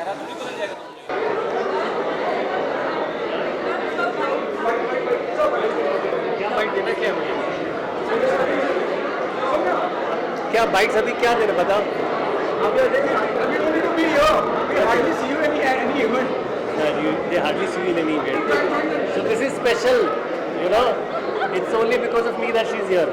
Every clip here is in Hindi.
क्या बाइट देना क्या है मुझे? क्या बाइट्स अभी क्या देना बताओ? They hardly see you in any event. So this is special, you know. It's only because of me that she's here.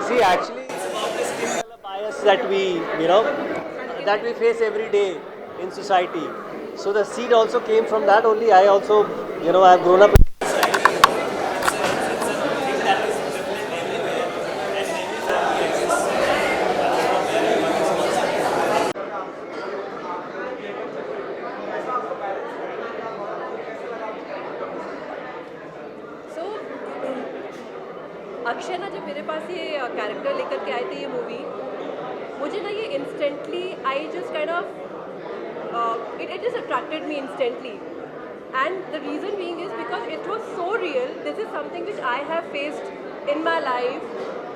See, actually, it's about this skin color bias that that we face every day in society. So the seed also came from that only. I also, I've grown up. सो अक्षय ना जब मेरे पास ये कैरेक्टर लेकर के आए थे ये मूवी, मुझे ना ये instantly I just kind of it just attracted me instantly. And the reason being is because it was so real. This is something which I have faced in my life.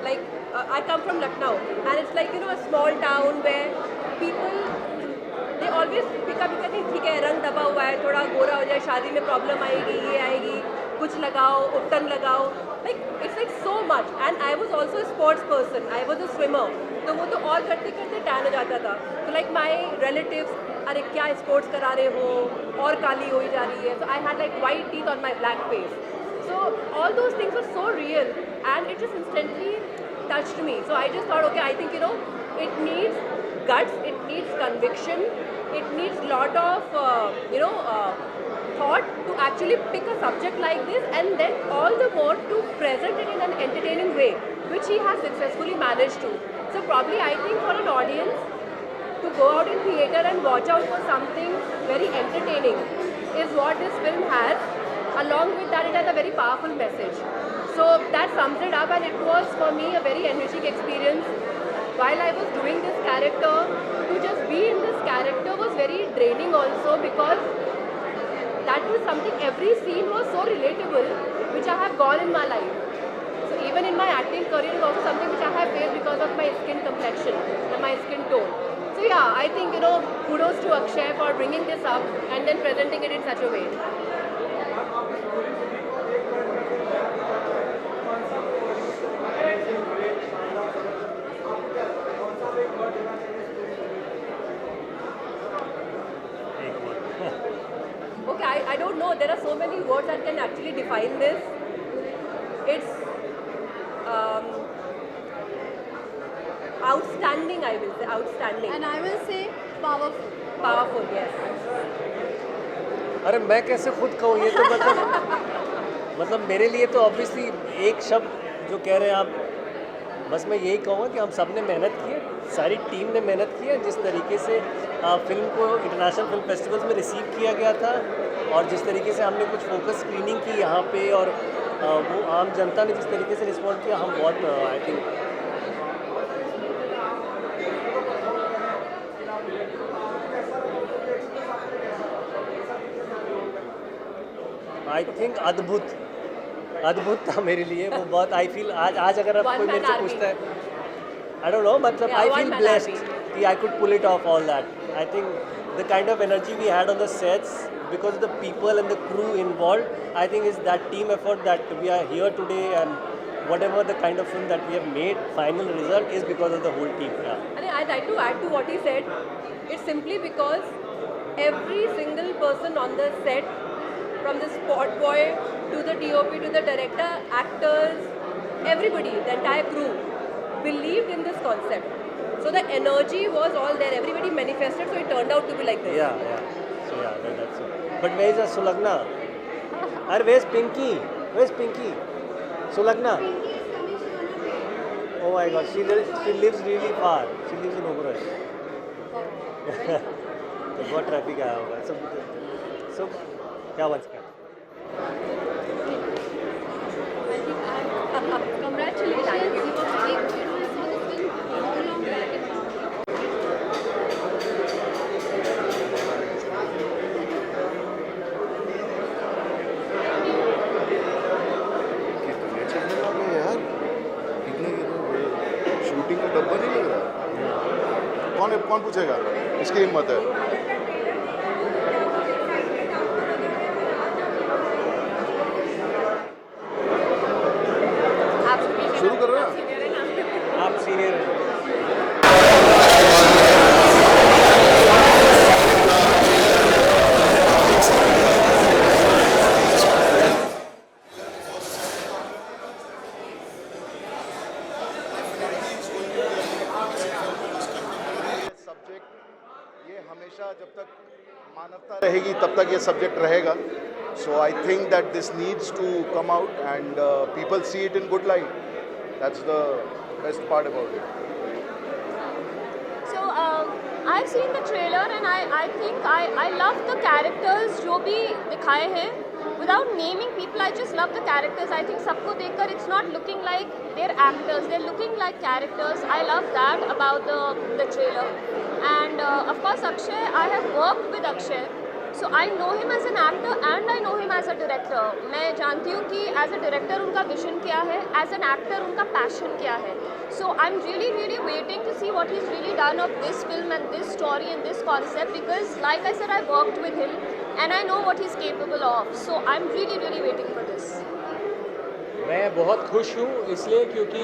Like I come from Lucknow, and it's like a small town where people they always pick up कहते हैं ठीक है रंग दबा हुआ है, थोड़ा गोरा हो जाए, शादी में प्रॉब्लम आएगी, ये आएगी, कुछ लगाओ, उपटन लगाओ. Like it's like so much. And I was also a sports person. I was a swimmer. तो वो तो और करते करते टैन हो जाता था. So like my relatives, अरे क्या स्पोर्ट्स करा रहे हो और काली हो ही जा रही है. So I had like white teeth on my black face. So all those things were so real and it just instantly touched me. So I just thought, okay, I think it needs guts, it needs conviction, it needs lot of thought to actually pick a subject like this and then all the more to present it in an entertaining way, which he has successfully managed to. So probably I think for an audience to go out in theatre and watch out for something very entertaining is what this film has. Along with that, it has a very powerful message. So that sums it up, and it was for me a very enriching experience. While I was doing this character, to just be in this character was very draining also, because that was something, every scene was so relatable, which I have gone in my life. So even in my acting career is also something which I have faced because of my skin complexion and my skin tone. So yeah, I think kudos to Akshay for bringing this up and then presenting it in such a way. Okay, I don't know. There are so many words that can actually define this. It's outstanding, I will say. Outstanding. And I will say powerful. Powerful, yes. अरे मैं कैसे खुद कहूँ ये तो मतलब मेरे लिए तो ऑब्वियसली एक शब्द जो कह रहे हैं आप, बस मैं यही कहूँगा कि हम सब ने मेहनत की है, सारी टीम ने मेहनत की है. जिस तरीके से फिल्म को इंटरनेशनल फिल्म फेस्टिवल्स में रिसीव किया गया था और जिस तरीके से हमने कुछ फोकस स्क्रीनिंग की यहाँ पे और वो आम जनता ने जिस तरीके से रिस्पॉन्ड किया, हम बहुत आई थिंक अद्भुत था मेरे लिए वो बहुत. आई फील आज अगर आप कोई मेरे से पूछता है, आई डोंट नो, मतलब आई फील ब्लेस्ड कि I could pull it off all that. I think the kind of energy we had on the sets because of the people and the crew involved, I think is that team effort that we are here today, and whatever the kind of film that we have made, final result is because of the whole team. Yeah. And I'd like to add to what he said. It's simply because every single person on the set, from the spot boy to the DOP to the director, actors, everybody, the entire crew, believed in this concept. So the energy was all there. Everybody manifested, so it turned out to be like this. Yeah. So yeah, that's it. But where is Sulagna? Or where's Pinky? Sulagna? Pinky is coming to one of the Oh my God, she lives really far. She lives in Oberoi. तो बहुत ट्रैफिक आया होगा. So क्या बच गया? Congratulations, you were very good. I saw this film so long back. कौन पूछेगा, इसकी हिम्मत है। शुरू कर रहे हैं। आप सीनियर हैं। सब्जेक्ट ये हमेशा जब तक मानवता रहेगी तब तक ये सब्जेक्ट रहेगा. So I think that this needs to come out and people see it in good light. That's the best part about it. So I've seen the trailer and I think I love the characters जो भी दिखाए हैं. Without naming people, I just love the characters. I think सबको देखकर it's not looking like they're actors. They're looking like characters. I love that about the trailer. And of course Akshay, I have worked with Akshay. So I know him as an actor and I know him as a director. मैं जानती हूँ कि as a director उनका vision क्या है, as an actor उनका passion क्या है. So I'm really waiting to see what he's really done of this film and this story and this concept, because like I said, I worked with him and I know what he's capable of. So I'm really waiting for this. मैं बहुत खुश हूँ इसलिए क्योंकि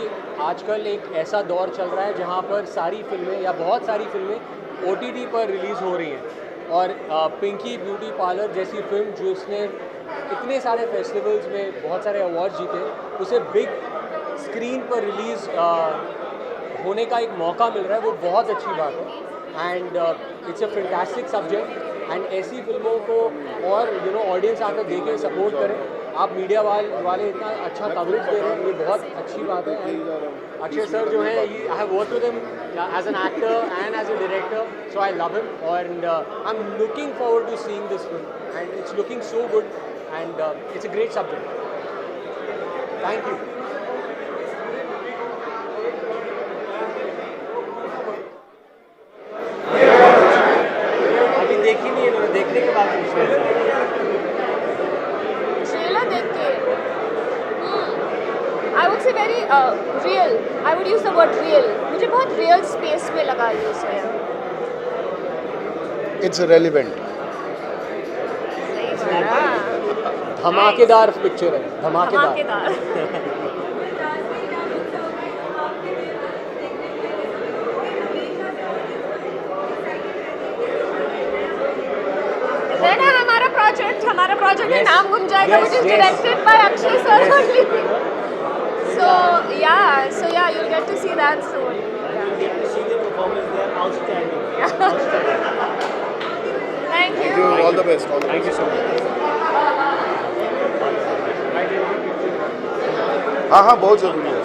आजकल एक ऐसा दौर चल रहा है जहाँ पर सारी फिल्में या बहुत सारी फिल्में OTT पर रिलीज़ हो रही हैं. और पिंकी ब्यूटी पार्लर जैसी फिल्म जो इसने इतने सारे फेस्टिवल्स में बहुत सारे अवार्ड जीते, उसे बिग स्क्रीन पर रिलीज़ होने का एक मौका मिल रहा है, वो बहुत अच्छी बात है. And it's a fantastic subject and ऐसी फिल्मों को और ऑडियंस आकर देखें, सपोर्ट करें. आप मीडिया वाले इतना अच्छा कवरेज दे रहे हैं, ये बहुत अच्छी बात है. एंड अक्षय सर जो है, I have work with him as an actor and as a director, so I love him and I am looking forward to seeing this film and it's looking so good and it's a great subject. Thank you. अभी देखी नहीं है इन्होंने, देखने के बाद ट्रेलर देख के I would say very real. I would use the word real. मुझे बहुत real space में लगा ये उसे. It's relevant. धमाकेदार पिक्चर है, धमाकेदार. धमाकेदार. देना हमारा प्रोजेक्ट में नाम गुम जाएगा, which is directed by Akshay sir only. So yeah, you'll get to see that soon. get to see the performance. They are outstanding. Outstanding. Thank you. Thank you. All the best. All the Thank you so much. हाँ बहुत ज़रूरी है.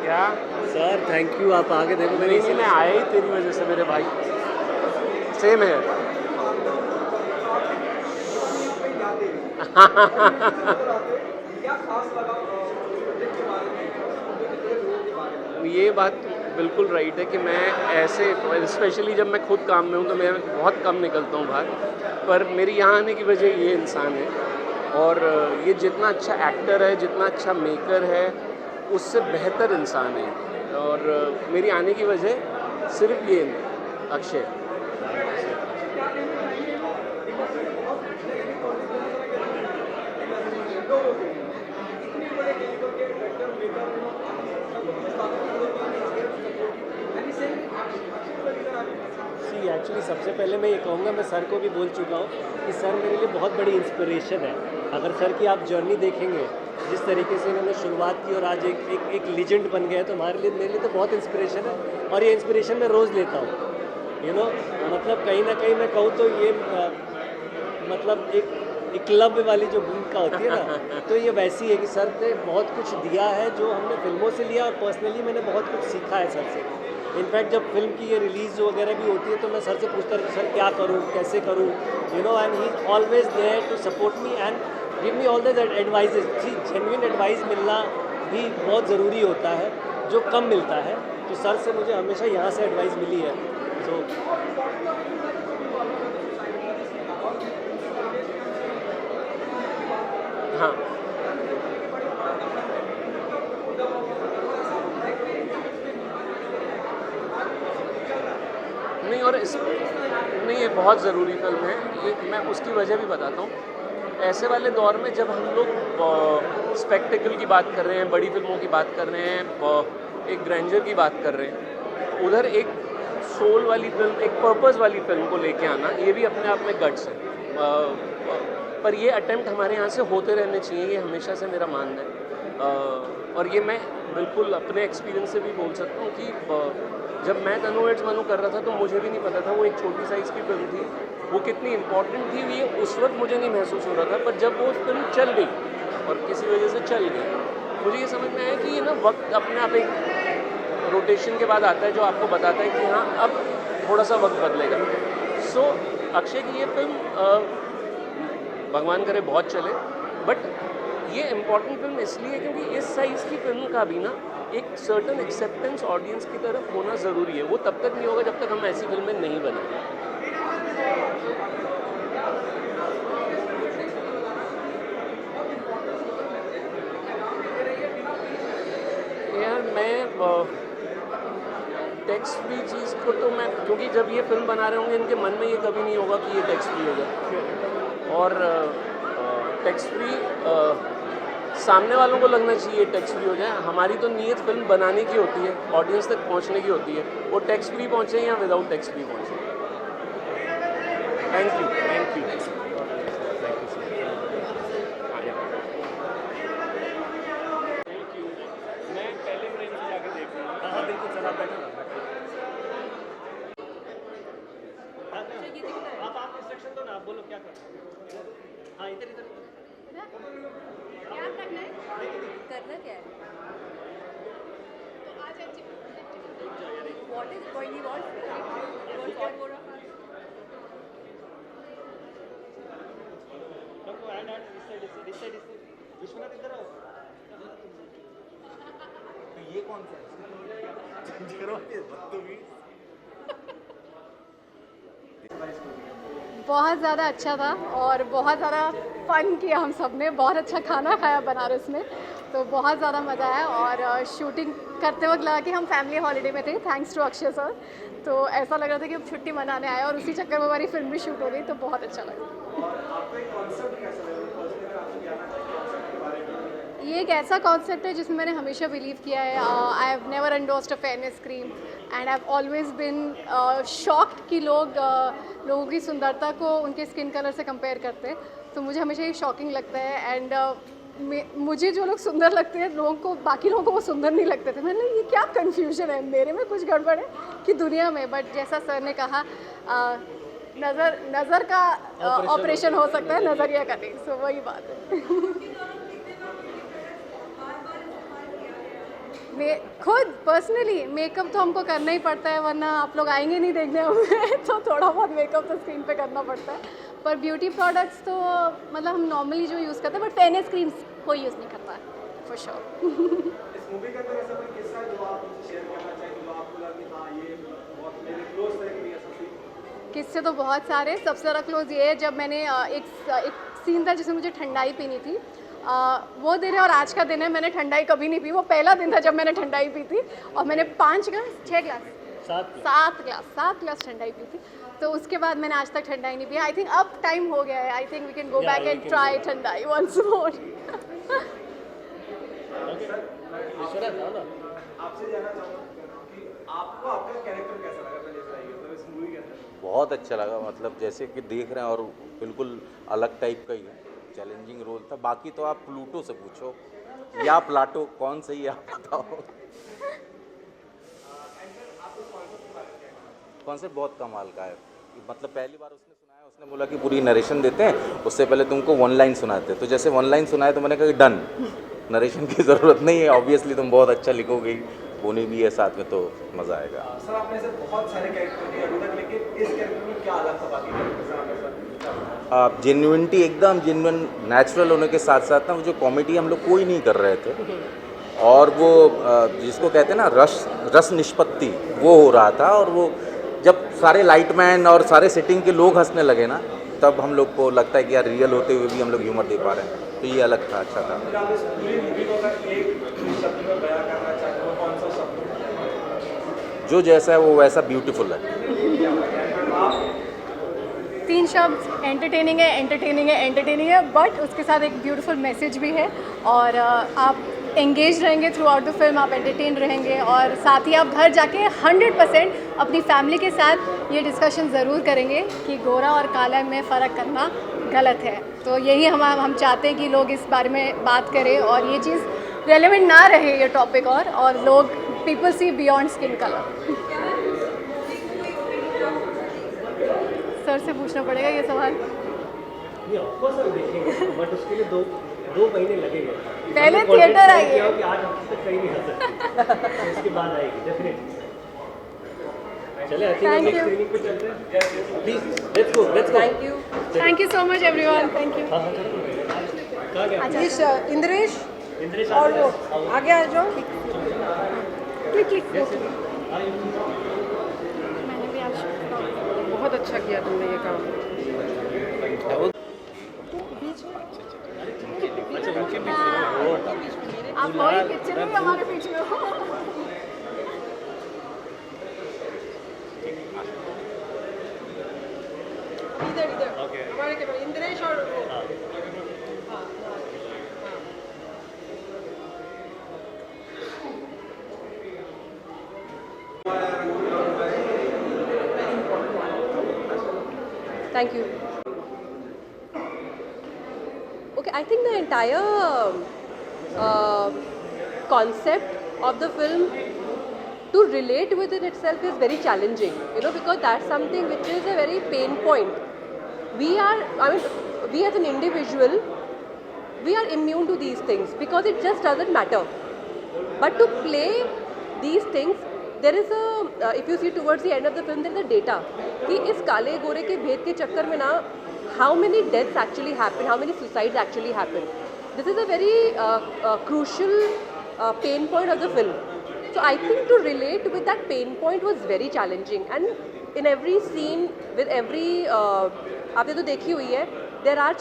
क्या? सर थैंक यू, आप आगे देखो. नहीं, मैं आया ही तेरी वजह से मेरे भाई. सेम है. ये बात बिल्कुल राइट है कि मैं ऐसे, स्पेशली जब मैं खुद काम में हूँ तो मैं बहुत कम निकलता हूँ बाहर, पर मेरी यहाँ आने की वजह ये इंसान है. और ये जितना अच्छा एक्टर है, जितना अच्छा मेकर है, उससे बेहतर इंसान है. और मेरी आने की वजह सिर्फ ये अक्षय. एक्चुअली सबसे पहले मैं ये कहूँगा, मैं सर को भी बोल चुका हूँ कि सर मेरे लिए बहुत बड़ी इंस्पिरेशन है. अगर सर की आप जर्नी देखेंगे, जिस तरीके से इन्होंने शुरुआत की और आज एक लीजेंड बन गया है, तो हमारे लिए, मेरे लिए तो बहुत इंस्पिरेशन है. और ये इंस्पिरेशन मैं रोज़ लेता हूँ. मतलब कहीं ना कहीं मैं कहूँ तो ये मतलब एक क्लब वाली जो भूमिका होती है ना, तो ये वैसी है कि सर ने बहुत कुछ दिया है जो हमने फिल्मों से लिया, और पर्सनली मैंने बहुत कुछ सीखा है सर से. इनफैक्ट जब फिल्म की ये रिलीज़ वगैरह भी होती है तो मैं सर से पूछता रहता हूँ, सर क्या करूँ, कैसे करूँ, and he is always there to support me and give me all the advices. जी, जेन्युइन एडवाइस मिलना भी बहुत ज़रूरी होता है, जो कम मिलता है. तो सर से मुझे हमेशा यहाँ से एडवाइस मिली है. सो हाँ नहीं, और इस नहीं, ये बहुत ज़रूरी फिल्म है। ये मैं उसकी वजह भी बताता हूँ। ऐसे वाले दौर में जब हम लोग स्पेक्टिकल की बात कर रहे हैं, बड़ी फिल्मों की बात कर रहे हैं, एक ग्रैंडर की बात कर रहे हैं, उधर एक सोल वाली फिल्म, एक पर्पस वाली फिल्म को लेके आना, ये भी अपने आप में गट्स है। पर ये अटेम्प्ट हमारे यहाँ से होते रहने चाहिए, ये हमेशा से मेरा मानना है। और ये मैं बिल्कुल अपने एक्सपीरियंस से भी बोल सकता हूँ कि जब मैं तनु वेड्स मनु कर रहा था तो मुझे भी नहीं पता था वो एक छोटी साइज़ की फिल्म थी, वो कितनी इम्पोर्टेंट थी, ये उस वक्त मुझे नहीं महसूस हो रहा था। पर जब वो फिल्म चल गई और किसी वजह से चल गई, मुझे ये समझ में आया कि ये ना वक्त अपने आप एक रोटेशन के बाद आता है जो आपको बताता है कि हाँ अब थोड़ा सा वक्त बदलेगा। सो अक्षय की ये फिल्म भगवान करे बहुत चले, बट ये इम्पॉर्टेंट फिल्म इसलिए क्योंकि इस साइज़ की फिल्म का भी ना एक सर्टन एक्सेप्टेंस ऑडियंस की तरफ होना ज़रूरी है। वो तब तक नहीं होगा जब तक हम ऐसी फिल्में नहीं बनाए। यार मैं टैक्स फ्री चीज़ को तो मैं, क्योंकि जब ये फिल्म बना रहे होंगे इनके मन में ये कभी नहीं होगा कि ये टैक्स फ्री होगा। और टैक्स फ्री सामने वालों को लगना चाहिए टैक्स फ्री हो जाए। हमारी तो नीयत फिल्म बनाने की होती है, ऑडियंस तक पहुंचने की होती है। वो टैक्स फ्री पहुंचे या विदाउट टैक्स फ्री पहुंचे। Thank you, thank you, thank you. मैं पहले फ्रेम से जाकर देख रहा हूँ। हाँ बिल्कुल सर, आप बैठो ना। आप इंस्ट्रक्शन दो ना, आप बोलो क्या करना। हाँ इधर इधर क्या करना है? करना क्या है? आज अच्छी What is going on? What for us? Vishwanath इधर आओ। तो ये कौन सा बहुत ज़्यादा अच्छा था और बहुत ज़्यादा फन किया हम सब ने। बहुत अच्छा खाना खाया बनारस में, तो बहुत ज़्यादा मज़ा आया। और शूटिंग करते वक्त लगा कि हम फैमिली हॉलीडे में थे, थैंक्स टू अक्षय सर। तो ऐसा लग रहा था कि हम छुट्टी मनाने आए और उसी चक्कर में हमारी फिल्म भी शूट हो गई, तो बहुत अच्छा लगा। ये एक ऐसा कॉन्सेप्ट है जिसमें मैंने हमेशा बिलीव किया है। I have never endorsed a fairness cream and I have always been shocked कि लोगों की सुंदरता को उनके स्किन कलर से कंपेयर करते हैं। तो मुझे हमेशा ये शॉकिंग लगता है। एंड मुझे जो लोग सुंदर लगते हैं, लोगों को, बाकी लोगों को वो सुंदर नहीं लगते थे। मैंने ये क्या कन्फ्यूजन है, मेरे में कुछ गड़बड़ है कि दुनिया में। बट जैसा सर ने कहा, नज़र का ऑपरेशन हो सकता है, नज़रिया का नहीं। सो वही बात है। मैं खुद पर्सनली मेकअप तो हमको करना ही पड़ता है, वरना आप लोग आएंगे नहीं देखने हमें। तो थोड़ा बहुत मेकअप तो स्क्रीन पे करना पड़ता है। पर ब्यूटी प्रोडक्ट्स तो मतलब हम नॉर्मली जो यूज़ करते हैं, बट फेयरनेस क्रीम्स कोई यूज़ नहीं करता है फॉर श्योर। इस मूवी के अंदर ऐसा कोई किस्सा है जो आप शेयर करना चाहें, जो आपको लगा कि हाँ ये बहुत मेरे क्लोज तरह की ऐसा कोई? किस्से तो बहुत सारे। सबसे ज़्यादा क्लोज ये है जब मैंने एक सीन था जिसमें मुझे ठंडाई पीनी थी। वो दिन है और आज का दिन है, मैंने ठंडाई कभी नहीं पी। वो पहला दिन था जब मैंने ठंडाई पी थी और मैंने 5 ग्लास 6 ग्लास 7 ग्लास ठंडाई पी थी। तो उसके बाद मैंने आज तक ठंडाई नहीं पिया। आई थिंक अब टाइम हो गया है। I think we can go back and try thandai once more. आपसे जानना चाहूँगा कि आपको आपका कैरेक्टर कैसा लगा पहले बताइए, मतलब इस मूवी के अंदर? बहुत अच्छा लगा, मतलब जैसे कि देख रहे हैं और बिल्कुल अलग टाइप का ही है, चैलेंजिंग रोल था। बाकी तो आप प्लूटो से पूछो या प्लाटो, कौन सही है आप बताओ। कॉन्सेप्ट बहुत कमाल का है। मतलब पहली बार उसने सुनाया, उसने बोला कि पूरी नरेशन देते हैं, उससे पहले तुमको 1 लाइन सुनाते हैं। तो जैसे 1 लाइन सुनाए तो मैंने कहा कि डन, नरेशन की ज़रूरत नहीं है, ऑब्वियसली तुम बहुत अच्छा लिखोगे, बोनी भी है साथ में, तो मज़ा आएगा। सर आपने ऐसे बहुत सारे कैरेक्टर किए अभी तक, लेकिन इस कैरेक्टर में क्या अलग था बाकी कैरेक्टर से? आप जेन्युइनिटी, एकदम जेन्युइन नेचुरल होने के साथ साथ ना वो जो कॉमेडी हम लोग कोई नहीं कर रहे थे, और वो जिसको कहते हैं ना रस निष्पत्ति, वो हो रहा था। और वो जब सारे लाइटमैन और सारे सेटिंग के लोग हंसने लगे ना, तब हम लोग को लगता है कि यार रियल होते हुए भी हम लोग ह्यूमर दे पा रहे हैं, तो ये अलग था, अच्छा था। अगर आप इस पूरी मूवी को अगर एक शब्द में बयां करना चाहते हो, कौन सा शब्द? जो जैसा है वो वैसा ब्यूटीफुल है। आप 3 शब्द, एंटरटेनिंग है, एंटरटेनिंग है, एंटरटेनिंग है, बट उसके साथ एक ब्यूटीफुल मैसेज भी है। और आप एंगेज रहेंगे थ्रू आउट द फिल्म, आप एंटरटेन रहेंगे, और साथ ही आप घर जाके 100% अपनी फैमिली के साथ ये डिस्कशन ज़रूर करेंगे कि गोरा और काला में फ़र्क करना गलत है। तो यही हम चाहते हैं कि लोग इस बारे में बात करें और ये चीज़ रेलेवेंट ना रहे ये टॉपिक, और लोग people see beyond skin colour. Sir से पूछना पड़ेगा ये सवाल। नहीं ऑफकोर्स हम देखेंगे, बट उसके लिए दो महीने लगेंगे। पहले हमने थिएटर contract आइए। किया हो कि 8 हफ्ते तक कहीं नहीं आ सकते, उसके बाद आएगी डेफिनेटली। चले I think Thank next you. Screening पे चलते हैं। Please let's go. Thank you. Thank you so much everyone, thank you. हाँ हाँ चलो। कहाँ गया? अच्छा इंद्रेश इंद्रेश और वो आगे आ जाओ। Click click. बहुत अच्छा किया तुमने ये काम। आप वही पिक्चर में हमारे बीच में हो। इधर हमारे के इंद्रेश और वो। Thank you. Okay, I think the entire concept of the film, to relate with it itself is very challenging, because that's something which is a very pain point. We as an individual, we are immune to these things because it just doesn't matter. But to play these things, there is a, if you see towards the end of the film, there is a data कि इस काले गोरे के भेद के चक्कर में ना how many deaths actually happen, how many suicides actually happen. This is a very crucial pain point of the film. So I think to relate with that pain point was very challenging, and in every scene with every आपने तो देखी हुई है, there are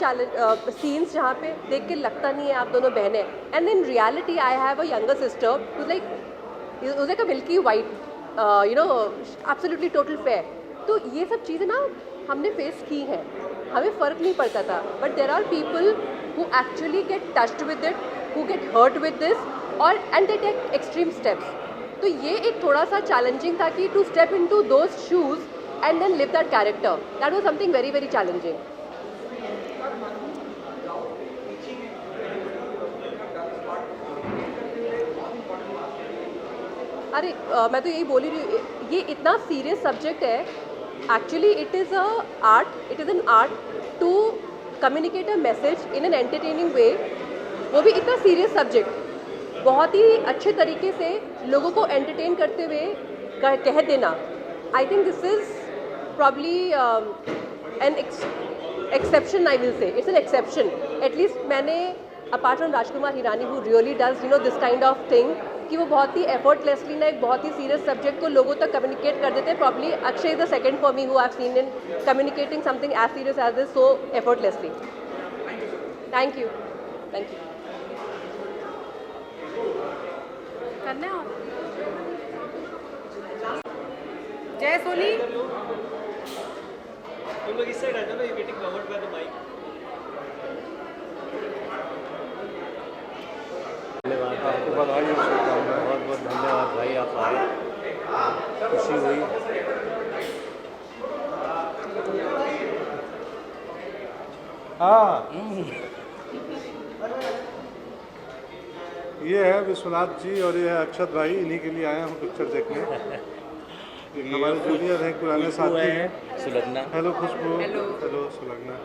scenes जहाँ पे देख के लगता नहीं है आप दोनों बहनें, and in reality I have a younger sister who's like a milky white, absolutely total fair. तो ये सब चीज़ें ना हमने फेस की हैं, हमें फ़र्क नहीं पड़ता था, but there are people who actually get touched with it, who get hurt with this, और and they take extreme steps. तो ये एक थोड़ा सा challenging था कि to step into those shoes and then live that character. That was something very very challenging. अरे मैं तो यही बोल रही हूँ, ये इतना सीरियस सब्जेक्ट है. Actually it is an art to communicate a message in an entertaining way. वो भी इतना सीरियस सब्जेक्ट बहुत ही अच्छे तरीके से लोगों को एंटरटेन करते हुए कह देना. I think this is probably an exception. I will say it's an exception. At least मैंने apart from Rajkumar Hirani who really does this kind of thing, कि वो बहुत ही एफर्टलेसली ना एक बहुत ही सीरियस सब्जेक्ट को लोगों तक कम्युनिकेट कर देते हैं. Probably Akshay is the second for me who I have seen in communicating something as serious as this so effortlessly. Thank you. करना है और जय सोनी। तुम लोग इस साइड आ जाओ ना, you getting covered by the mic. धन्यवाद, आपको बधाई और शुभकामनाएं. बहुत बहुत धन्यवाद भाई, आप आए, खुशी हुई. हाँ, ये है विश्वनाथ जी और ये है अक्षत भाई, इन्हीं के लिए आया हूँ पिक्चर देखने. हमारे जूनियर हैं, पुराने साथी हैं. सुलग्ना. हेलो खुशबू. हेलो सुलग्ना.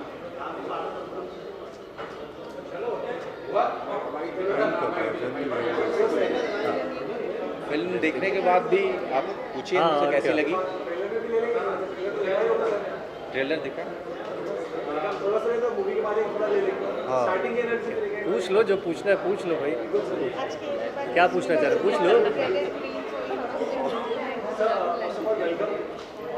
फिल्म देखने के बाद भी आप पूछिए मुझसे कैसी लगी. ट्रेलर देखा. थोड़ा सा तो मूवी के बारे में थोड़ा ले लेंगे. स्टार्टिंग के एनर्जी लेंगे. पूछ लो, जो पूछना है पूछ लो भाई. क्या पूछना चाह रहे, पूछ लो.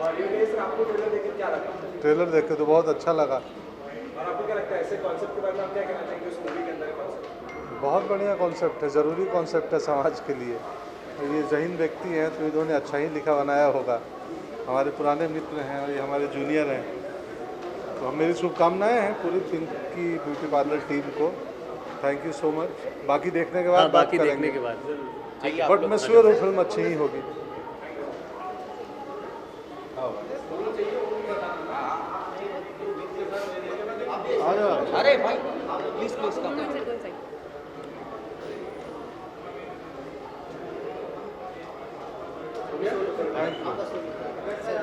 और चलिए सर, आपको ट्रेलर देख के क्या लगा? ट्रेलर देख के तो बहुत अच्छा लगा। और आपको क्या लगता है ऐसे कॉन्सेप्ट के बारे में आप क्या कहना चाहेंगे उस मूवी के अंदर कॉन्सेप्ट? बहुत बढ़िया कॉन्सेप्ट है, ज़रूरी कॉन्सेप्ट है समाज के लिए। और ये जहीन व्यक्ति हैं तो इन्होंने अच्छा ही लिखा बनाया होगा। हमारे पुराने मित्र हैं और ये हमारे जूनियर हैं, तो हम मेरी शुभकामनाएं हैं पूरी पिंकी ब्यूटी पार्लर टीम को। Thank you so much. बाकी देखने के बाद हाँ, बात बाकी करेंगे। देखने के बाद बट मैं श्योर हूँ फिल्म अच्छी ही होगी। अरे भाई please please come. Go inside, go inside.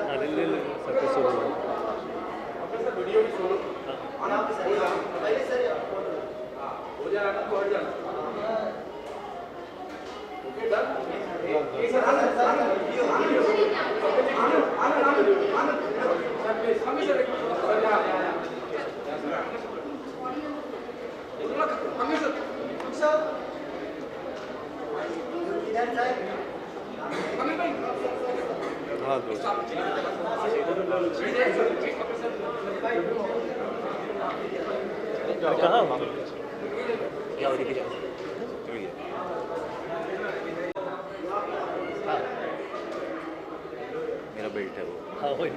हाँ, ले सबको सुनो। हाँ दोस्त, कहाँ हो? क्या हो रही है? मेरा बेल्ट है वो। हाँ वही